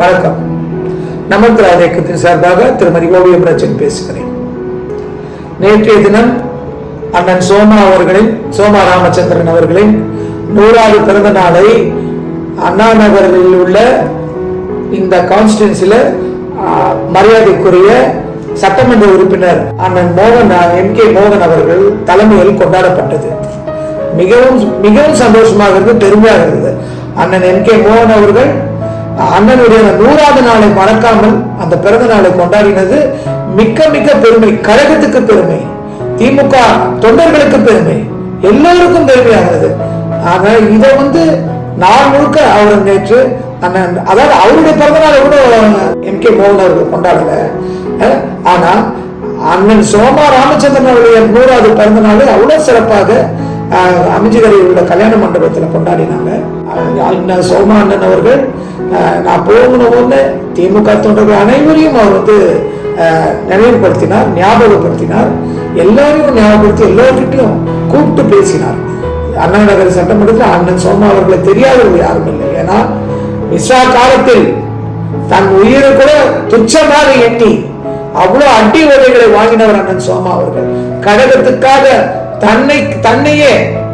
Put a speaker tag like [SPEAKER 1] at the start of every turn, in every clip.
[SPEAKER 1] வணக்கம். நமக்கு இயக்கத்தின் சார்பாக திருமதி ஓவியம் ரஜன் பேசுகிறேன். நேற்றைய தினம் அண்ணன் சோமா ராமச்சந்திரன் அவர்களின் 100வது பிறந்த நாளை அண்ணா நகரில் உள்ள இந்த கான்ஸ்டிடன்சில மரியாதைக்குரிய சட்டமன்ற உறுப்பினர் அண்ணன் MK மோகன் அவர்கள் தலைமையில் கொண்டாடப்பட்டது. மிகவும் மிகவும் சந்தோஷமாக இருந்தது, பெருமையாக இருந்தது. அண்ணன் MK மோகன் அவர்கள் அண்ணனுடைய 100வது நாளை மறக்காமல் அந்த பிறந்த நாளை கொண்டாடினது மிக்க மிக்க பெருமை. கழகத்துக்கு பெருமை, திமுக தொண்டர்களுக்கு பெருமை, எல்லோருக்கும் பெருமையாகிறது. ஆக இதை நாள் முழுக்க அவர் நேற்று அண்ணன், அதாவது அவருடைய பிறந்த நாளை கூட MK மோகன் அவர்கள் கொண்டாடல. ஆனா அண்ணன் சோமா ராமச்சந்திரன் அவருடைய 100வது பிறந்த நாளை அவ்வளவு சிறப்பாக அமைஞ்சிகரையில் உள்ள கல்யாண மண்டபத்தில் கொண்டாடினாங்க. சோமா அண்ணன் அவர்கள் நான் போகணும்னு திமுக தொண்டர்கள் அனைவரையும் அவர் நினைவுபடுத்தினார், ஞாபகப்படுத்தினார். எல்லாரையும் ஞாபகப்படுத்தி எல்லோருக்கிட்டையும் கூப்பிட்டு பேசினார். அண்ணா நகர் சட்டமன்றத்தில் அண்ணன் சோமா அவர்களை தெரியாதவர்கள் யாரும் இல்லை. ஏன்னா மிஸ்ரா காலத்தில் தன் உயிரை கூட துச்சமாக எண்ணி அவ்வளவு அடி உதைகளை வாங்கினவர் அண்ணன் சோமா அவர்கள். கழகத்துக்காக தன்னையே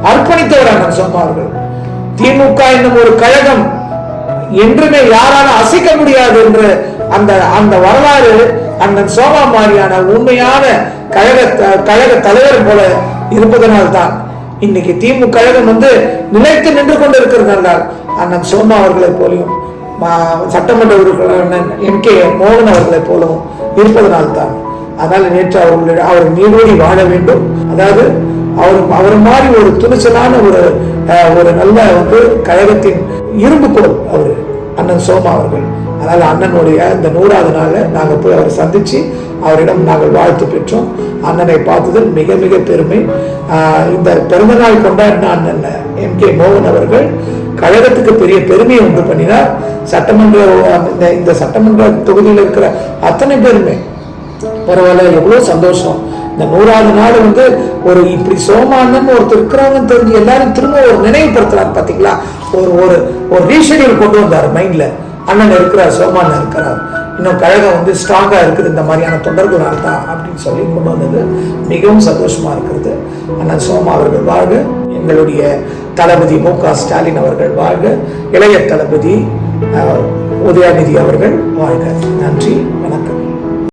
[SPEAKER 1] அர்ப்பணித்தவர் அண்ணன் சோமா அவர்கள். திமுக என்னும் ஒரு கழகம் என்றுமே யாராலும் அசைக்க முடியாது என்று அந்த வரலாறு அண்ணன் சோமா மாதிரியான உண்மையான கழக தலைவர் போல இருப்பதனால்தான் இன்னைக்கு திமுக கழகம் நிலைத்து நின்று கொண்டிருக்கிறது. அண்ணன் சோமா அவர்களை போலையும் சட்டமன்ற உறுப்பினர் MK மோகன் அவர்களை போலவும் இருப்பதனால்தான். அதனால நேற்று அவர் நீடோடி வாழ வேண்டும். அதாவது அவர் மாதிரி ஒரு துணிச்சலான ஒரு நல்ல கழகத்தின் இரும்புக்கோள் அவர் அண்ணன் சோமா அவர்கள். அதனால அண்ணனுடைய இந்த 100வது நாள்ல நாங்க போய் அவரை சந்திச்சு அவரிடம் நாங்கள் வாழ்த்து பெற்றோம். அண்ணனை பார்த்ததில் மிக மிக பெருமை. இந்த பிறந்த நாள் கொண்டாடின அண்ணன் MK மோகன் அவர்கள் கழகத்துக்கு பெரிய பெருமையை உண்டு பண்ணினார். இந்த சட்டமன்ற தொகுதியில் இருக்கிற அத்தனை பேருமே பரவாயில்ல, எவ்வளவு சந்தோஷம். இந்த 100வது நாள் ஒரு இப்படி சோமானன் ஒருத்தர் இருக்கிறாங்கன்னு தெரிஞ்சு எல்லாரும் திரும்ப ஒரு நினைவுபடுத்துறாங்க. பாத்தீங்களா, ஒரு ரீஷெடியூல் கொண்டு வந்தார் மைண்ட்ல. அண்ணன் இருக்கிறார், சோமானன் இருக்கிறார், இன்னும் கழகம் ஸ்ட்ராங்கா இருக்குது இந்த மாதிரியான தொண்டர்களால் தான் அப்படின்னு சொல்லி கொண்டு வந்தது மிகவும் சந்தோஷமா இருக்கிறது. அண்ணன் சோமா அவர்கள் வாழ்க, எங்களுடைய தளபதி MK ஸ்டாலின் அவர்கள் வாழ்க, இளைய தளபதி உதயநிதி அவர்கள் வாழ்க. நன்றி, வணக்கம்.